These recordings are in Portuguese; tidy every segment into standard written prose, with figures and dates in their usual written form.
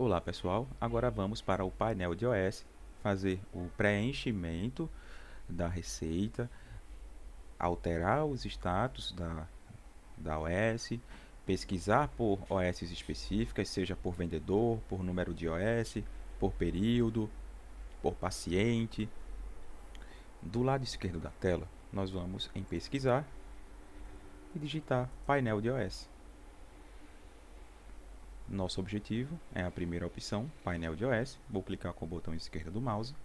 Olá pessoal, agora vamos para o painel de OS, fazer o preenchimento da receita, alterar os status da OS, pesquisar por OS específicas, seja por vendedor, por número de OS, por período, por paciente. Do lado esquerdo da tela, nós vamos em pesquisar e digitar painel de OS. Nosso objetivo é a primeira opção, painel de OS. Vou clicar com o botão esquerdo do mouse.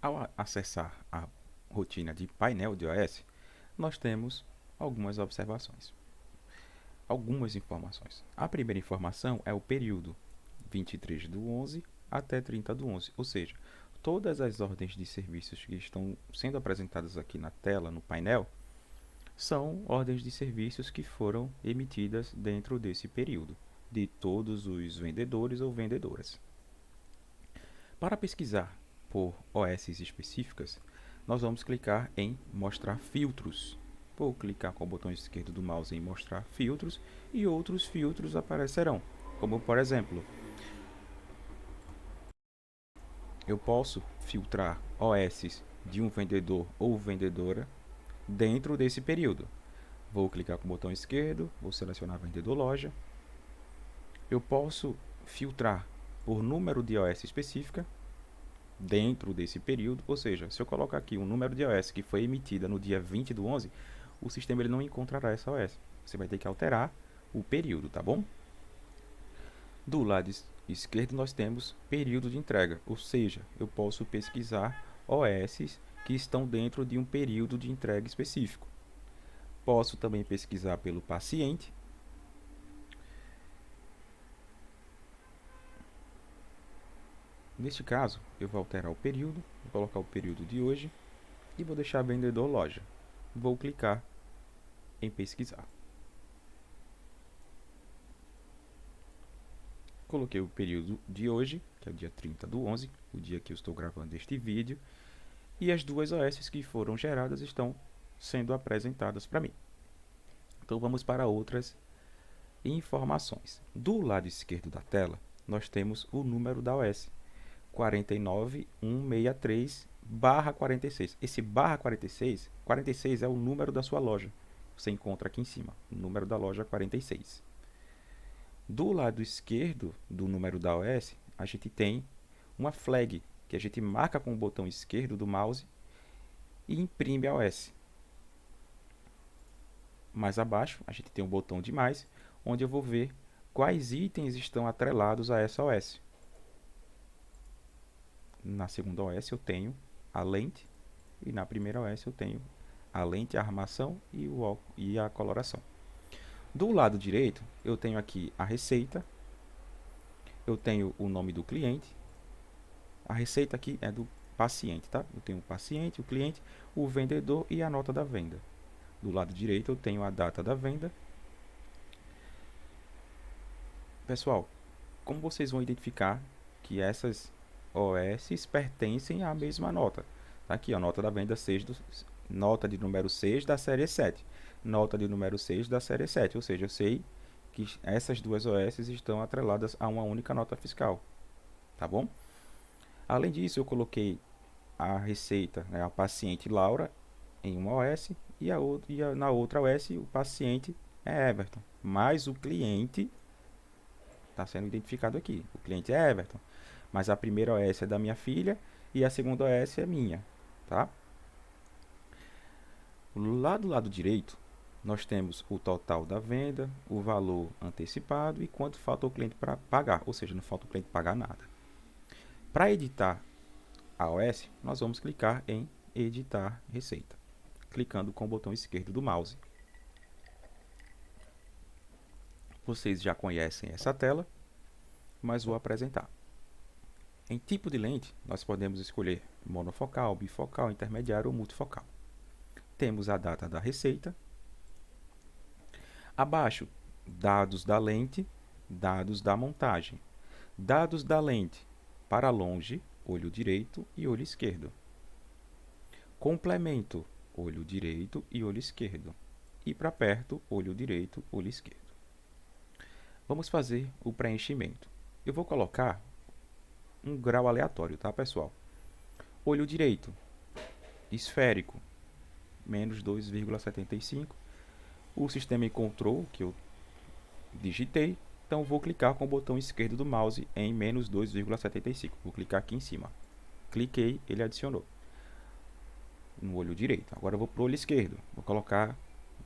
Ao acessar a rotina de painel de OS, nós temos algumas observações, algumas informações. A primeira informação é o período 23/11 até 30/11, ou seja, todas as ordens de serviços que estão sendo apresentadas aqui na tela, no painel, são ordens de serviços que foram emitidas dentro desse período, de todos os vendedores ou vendedoras. Para pesquisar por OS específicas, nós vamos clicar em mostrar filtros. Vou clicar com o botão esquerdo do mouse em mostrar filtros e outros filtros aparecerão, como por exemplo, eu posso filtrar OS de um vendedor ou vendedora dentro desse período. Vou clicar com o botão esquerdo, vou selecionar vendedor loja. Eu posso filtrar por número de OS específica dentro desse período, ou seja, se eu colocar aqui um número de OS que foi emitida no dia 20/11, o sistema ele não encontrará essa OS. Você vai ter que alterar o período, tá bom? Do lado esquerdo nós temos período de entrega, ou seja, eu posso pesquisar OS que estão dentro de um período de entrega específico. Posso também pesquisar pelo paciente. Neste caso, eu vou alterar o período, vou colocar o período de hoje e vou deixar vendedor loja. Vou clicar em pesquisar. Coloquei o período de hoje, que é o dia 30/11, o dia que eu estou gravando este vídeo, e as duas OS que foram geradas estão sendo apresentadas para mim. Então vamos para outras informações. Do lado esquerdo da tela, nós temos o número da OS, 49163/46. Esse /46, 46 é o número da sua loja. Você encontra aqui em cima, o número da loja 46. Do lado esquerdo do número da OS, a gente tem uma flag, que a gente marca com o botão esquerdo do mouse e imprime a OS. Mais abaixo, a gente tem um botão de mais, onde eu vou ver quais itens estão atrelados a essa OS. Na segunda OS eu tenho a lente e na primeira OS eu tenho a lente, a armação e a coloração. Do lado direito, eu tenho aqui a receita, eu tenho o nome do cliente, a receita aqui é do paciente, tá? Eu tenho o paciente, o cliente, o vendedor e a nota da venda. Do lado direito eu tenho a data da venda. Pessoal, como vocês vão identificar que essas OS pertencem à mesma nota? Tá aqui, a nota da venda 6 nota de número 6 da série 7, nota de número 6 da série 7, ou seja, eu sei que essas duas OS estão atreladas a uma única nota fiscal, tá bom? Além disso, eu coloquei a receita, né, a paciente Laura em uma OS na outra OS o paciente é Everton, mas o cliente está sendo identificado aqui, o cliente é Everton, mas a primeira OS é da minha filha e a segunda OS é minha, tá? Lá do lado direito, nós temos o total da venda, o valor antecipado e quanto falta o cliente para pagar, ou seja, não falta o cliente pagar nada. Para editar a OS, nós vamos clicar em editar receita, clicando com o botão esquerdo do mouse. Vocês já conhecem essa tela, mas vou apresentar. Em tipo de lente, nós podemos escolher monofocal, bifocal, intermediário ou multifocal. temos a data da receita. Abaixo, dados da lente, dados da montagem. Dados da lente para longe, olho direito e olho esquerdo. Complemento, olho direito e olho esquerdo. E para perto, olho direito, olho esquerdo. Vamos fazer o preenchimento. Eu vou colocar um grau aleatório, tá, pessoal? Olho direito, esférico, menos 2,75. O sistema encontrou que eu digitei, então vou clicar com o botão esquerdo do mouse em menos 2,75. Vou clicar aqui em cima. Cliquei, ele adicionou no olho direito. Agora eu vou para o olho esquerdo. Vou colocar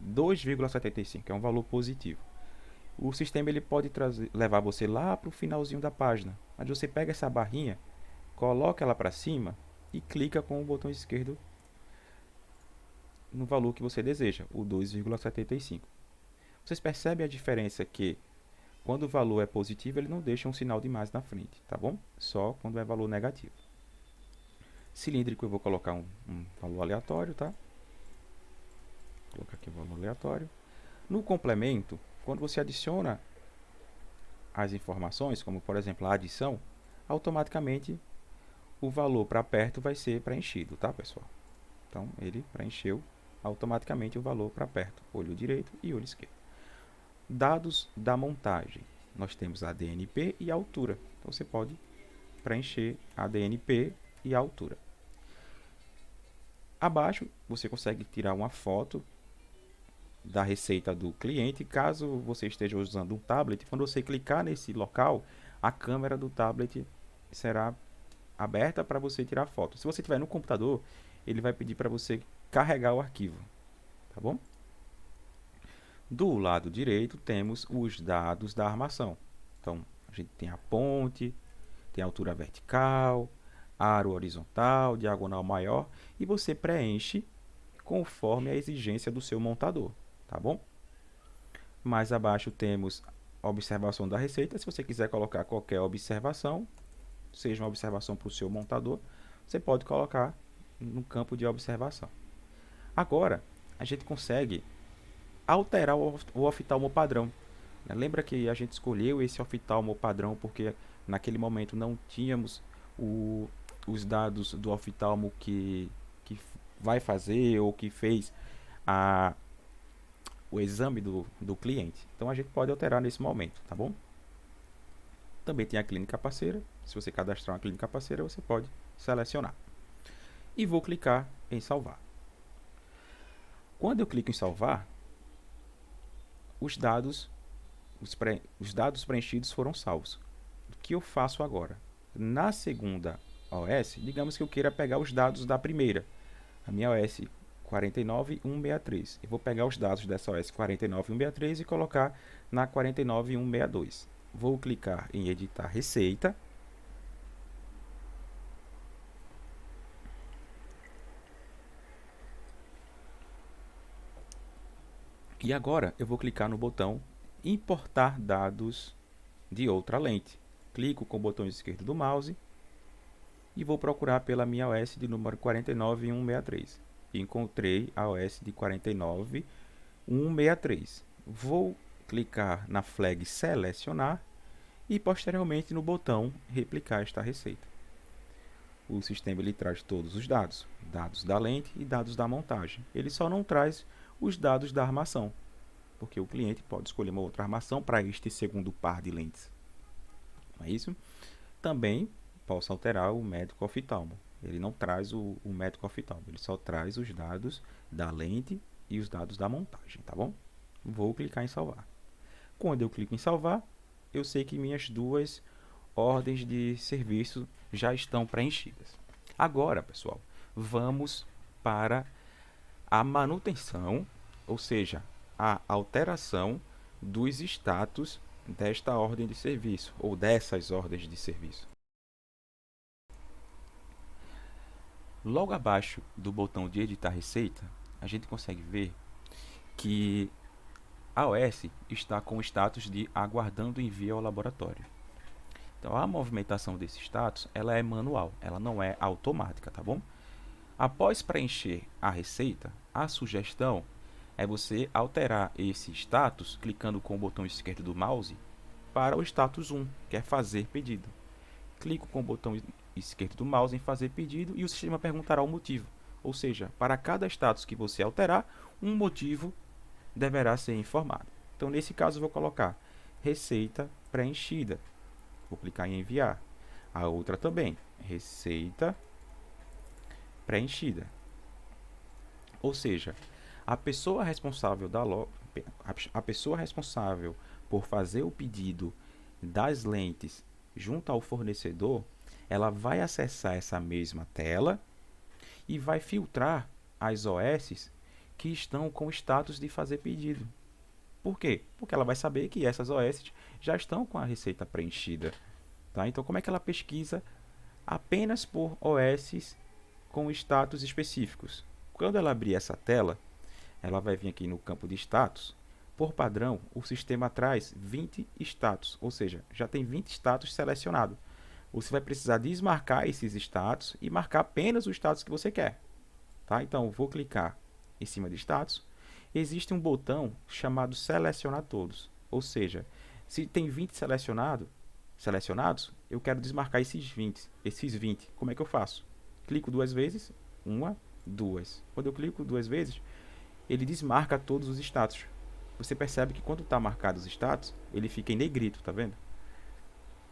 2,75, é um valor positivo. O sistema ele pode levar você lá para o finalzinho da página, mas você pega essa barrinha, coloca ela para cima e clica com o botão esquerdo no valor que você deseja, o 2,75. Vocês percebem a diferença que quando o valor é positivo, ele não deixa um sinal de mais na frente, tá bom? Só quando é valor negativo. Cilíndrico eu vou colocar um valor aleatório, tá? Vou colocar aqui o valor aleatório. No complemento, quando você adiciona as informações, como por exemplo a adição, automaticamente o valor para perto vai ser preenchido, tá, pessoal? Então, ele preencheu automaticamente o valor para perto, olho direito e olho esquerdo. Dados da montagem. Nós temos a DNP e a altura. Então, você pode preencher a DNP e a altura. Abaixo, você consegue tirar uma foto da receita do cliente. Caso você esteja usando um tablet, quando você clicar nesse local, a câmera do tablet será aberta para você tirar foto. Se você estiver no computador, ele vai pedir para você carregar o arquivo, tá bom? Do lado direito temos os dados da armação. Então, a gente tem a ponte, tem a altura vertical, aro horizontal, diagonal maior, e você preenche conforme a exigência do seu montador, tá bom? Mais abaixo temos a observação da receita. Se você quiser colocar qualquer observação, seja uma observação para o seu montador, você pode colocar no campo de observação. Agora, a gente consegue alterar o oftalmo padrão. Lembra que a gente escolheu esse oftalmo padrão porque naquele momento não tínhamos os dados do oftalmo que vai fazer ou que fez o exame do cliente. Então, a gente pode alterar nesse momento, tá bom? Também tem a clínica parceira. Se você cadastrar uma clínica parceira, você pode selecionar. E vou clicar em salvar. Quando eu clico em salvar, os dados preenchidos foram salvos. O que eu faço agora? Na segunda OS, digamos que eu queira pegar os dados da primeira, a minha OS 49163. Eu vou pegar os dados dessa OS 49163 e colocar na 49162. Vou clicar em editar receita. E agora eu vou clicar no botão importar dados de outra lente. Clico com o botão esquerdo do mouse e vou procurar pela minha OS de número 49163. Encontrei a OS de 49163. Vou clicar na flag selecionar e posteriormente no botão replicar esta receita. O sistema ele traz todos os dados, dados da lente e dados da montagem. Ele só não traz os dados da armação, porque o cliente pode escolher uma outra armação para este segundo par de lentes. Não é isso? Também posso alterar o médico oftalmo. Ele não traz o médico oftalmo, ele só traz os dados da lente e os dados da montagem, tá bom? Vou clicar em salvar. Quando eu clico em salvar, eu sei que minhas duas ordens de serviço já estão preenchidas. Agora, pessoal, vamos para a manutenção, ou seja, a alteração dos status desta ordem de serviço ou dessas ordens de serviço. Logo abaixo do botão de editar receita, a gente consegue ver que a OS está com o status de aguardando envio ao laboratório. Então, a movimentação desse status ela é manual, ela não é automática, tá bom? Após preencher a receita, A sugestão é você alterar esse status clicando com o botão esquerdo do mouse para o status 1, que é fazer pedido. Clico com o botão esquerdo do mouse em fazer pedido e o sistema perguntará o motivo. Ou seja, para cada status que você alterar, um motivo deverá ser informado. Então, nesse caso, eu vou colocar receita preenchida. Vou clicar em enviar. A outra também, receita preenchida. Ou seja, a pessoa responsável a pessoa responsável por fazer o pedido das lentes junto ao fornecedor, ela vai acessar essa mesma tela e vai filtrar as OS que estão com status de fazer pedido. Por quê? Porque ela vai saber que essas OS já estão com a receita preenchida. Tá? Então, como é que ela pesquisa apenas por OS com status específicos? Quando ela abrir essa tela, ela vai vir aqui no campo de status. Por padrão, o sistema traz 20 status, ou seja, já tem 20 status selecionados. Você vai precisar desmarcar esses status e marcar apenas o status que você quer. Tá? Então, vou clicar em cima de status. Existe um botão chamado selecionar todos, ou seja, se tem 20 selecionados, eu quero desmarcar esses 20. Como é que eu faço? Clico duas vezes, uma, duas. Quando eu clico duas vezes, ele desmarca todos os status. Você percebe que quando está marcado os status, ele fica em negrito, tá vendo?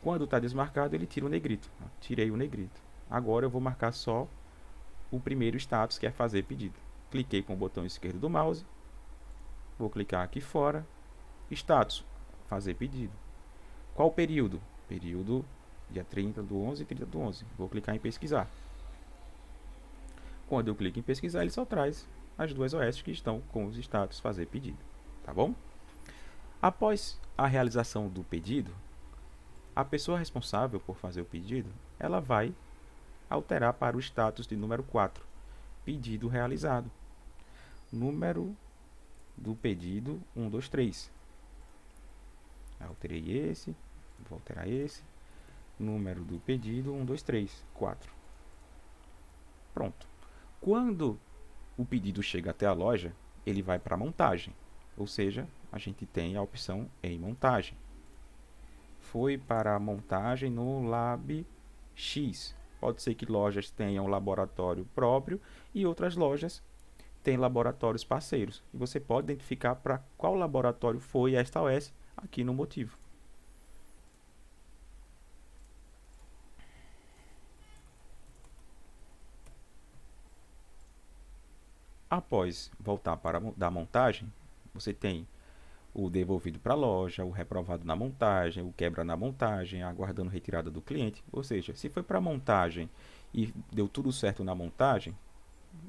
Quando está desmarcado, ele tira o negrito. Tirei o negrito. Agora eu vou marcar só o primeiro status, que é fazer pedido. Cliquei com o botão esquerdo do mouse. Vou clicar aqui fora. Status, fazer pedido. Qual período? Período dia 30 do 11 e 30 do 11. Vou clicar em pesquisar. Quando eu clico em pesquisar, ele só traz as duas OS que estão com os status fazer pedido. Tá bom? Após a realização do pedido, a pessoa responsável por fazer o pedido, ela vai alterar para o status de número 4, pedido realizado. Número do pedido 123. Alterei esse, vou alterar esse. Número do pedido 123, 4. Pronto. Quando o pedido chega até a loja, ele vai para a montagem. Ou seja, a gente tem a opção em montagem. Foi para a montagem no Lab X. Pode ser que lojas tenham laboratório próprio e outras lojas têm laboratórios parceiros. E você pode identificar para qual laboratório foi esta OS aqui no motivo. Após voltar para da montagem, você tem o devolvido para a loja, o reprovado na montagem, o quebra na montagem, aguardando retirada do cliente. Ou seja, se foi para a montagem e deu tudo certo na montagem,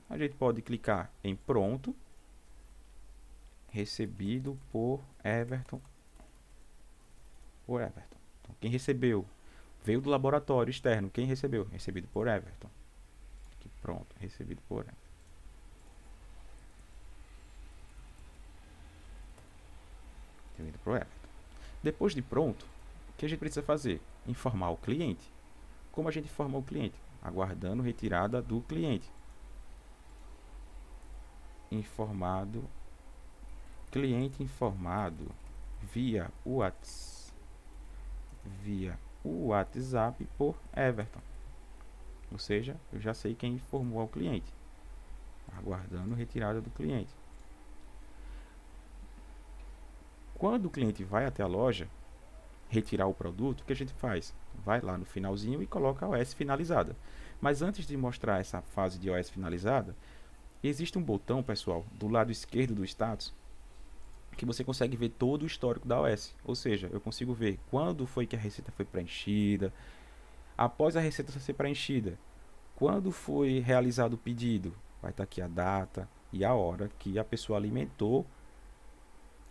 a gente pode clicar em pronto, recebido por Everton. Então, quem recebeu? Veio do laboratório externo. Quem recebeu? Recebido por Everton. Aqui, pronto, recebido por Everton. Recebido por Everton. Depois de pronto, o que a gente precisa fazer? Informar o cliente. Como a gente informa o cliente? Aguardando retirada do cliente. Informado. Cliente informado via WhatsApp por Everton. Ou seja, eu já sei quem informou ao cliente. Aguardando retirada do cliente. Quando o cliente vai até a loja retirar o produto, o que a gente faz? Vai lá no finalzinho e coloca a OS finalizada. Mas antes de mostrar essa fase de OS finalizada, existe um botão, pessoal, do lado esquerdo do status, que você consegue ver todo o histórico da OS. Ou seja, eu consigo ver quando foi que a receita foi preenchida, após a receita ser preenchida, quando foi realizado o pedido, vai estar aqui a data e a hora que a pessoa alimentou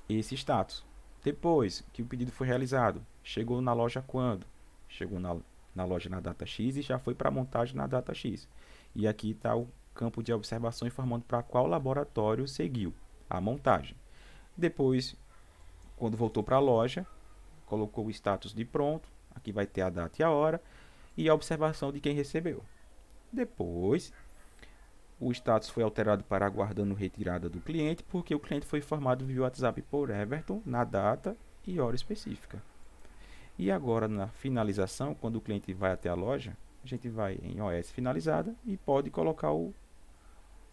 esse status. Depois que o pedido foi realizado, chegou na loja quando? Chegou na loja na data X e já foi para a montagem na data X. E aqui está o campo de observação informando para qual laboratório seguiu a montagem. Depois, quando voltou para a loja, colocou o status de pronto. Aqui vai ter a data e a hora e a observação de quem recebeu. Depois, O status foi alterado para aguardando retirada do cliente, porque o cliente foi informado via WhatsApp por Everton na data e hora específica. E agora, na finalização, quando o cliente vai até a loja, a gente vai em OS finalizada e pode colocar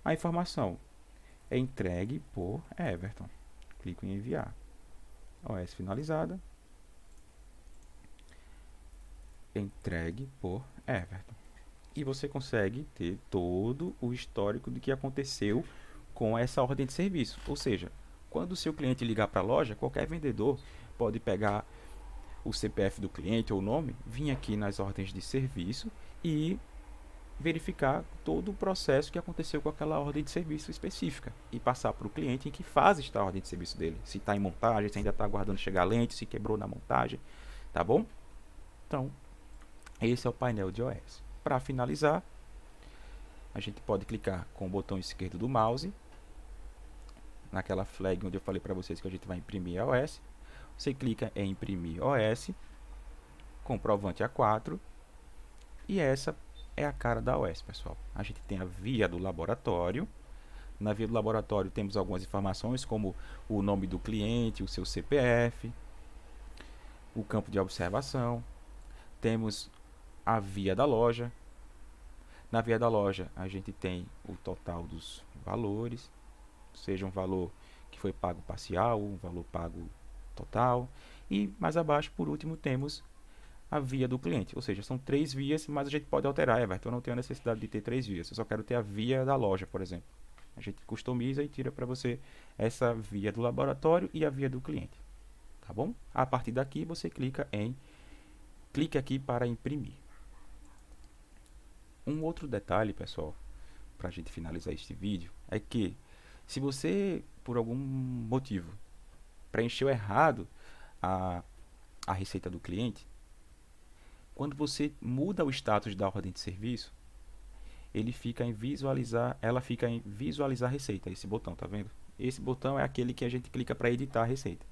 a informação. É entregue por Everton. Clico em enviar. OS finalizada. Entregue por Everton. E você consegue ter todo o histórico do que aconteceu com essa ordem de serviço. Ou seja, quando o seu cliente ligar para a loja, qualquer vendedor pode pegar o CPF do cliente ou o nome, vir aqui nas ordens de serviço e verificar todo o processo que aconteceu com aquela ordem de serviço específica e passar para o cliente em que fase está a ordem de serviço dele. Se está em montagem, se ainda está aguardando chegar a lente, se quebrou na montagem, tá bom? Então, esse é o painel de OS. Para finalizar, a gente pode clicar com o botão esquerdo do mouse naquela flag onde eu falei para vocês que a gente vai imprimir a OS. Você clica em imprimir OS, comprovante A4, e essa é a cara da OS, pessoal. A gente tem a via do laboratório. Na via do laboratório temos algumas informações como o nome do cliente, o seu CPF, o campo de observação. Temos a via da loja. Na via da loja a gente tem o total dos valores, seja um valor que foi pago parcial, um valor pago total. E mais abaixo, por último, temos a via do cliente, ou seja, são 3 vias, mas a gente pode alterar, Everton, eu não tenho a necessidade de ter 3 vias, eu só quero ter a via da loja, por exemplo. A gente customiza e tira para você essa via do laboratório e a via do cliente, tá bom? A partir daqui você clique aqui para imprimir. Um outro detalhe, pessoal, para a gente finalizar este vídeo, é que se você, por algum motivo, preencheu errado a receita do cliente, quando você muda o status da ordem de serviço, ela fica em visualizar receita, esse botão, tá vendo? Esse botão é aquele que a gente clica para editar a receita.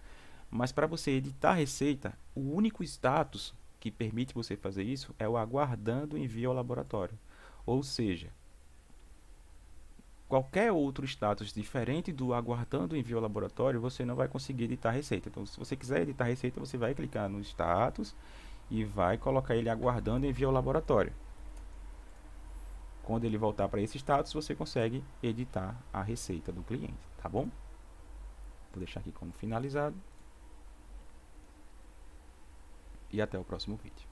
Mas para você editar a receita, o único status que permite você fazer isso é o aguardando envio ao laboratório. Ou seja, qualquer outro status diferente do aguardando envio ao laboratório, você não vai conseguir editar a receita. Então, se você quiser editar a receita, você vai clicar no status e vai colocar ele aguardando envio ao laboratório. Quando ele voltar para esse status, você consegue editar a receita do cliente, tá bom? Vou deixar aqui como finalizado. E até o próximo vídeo.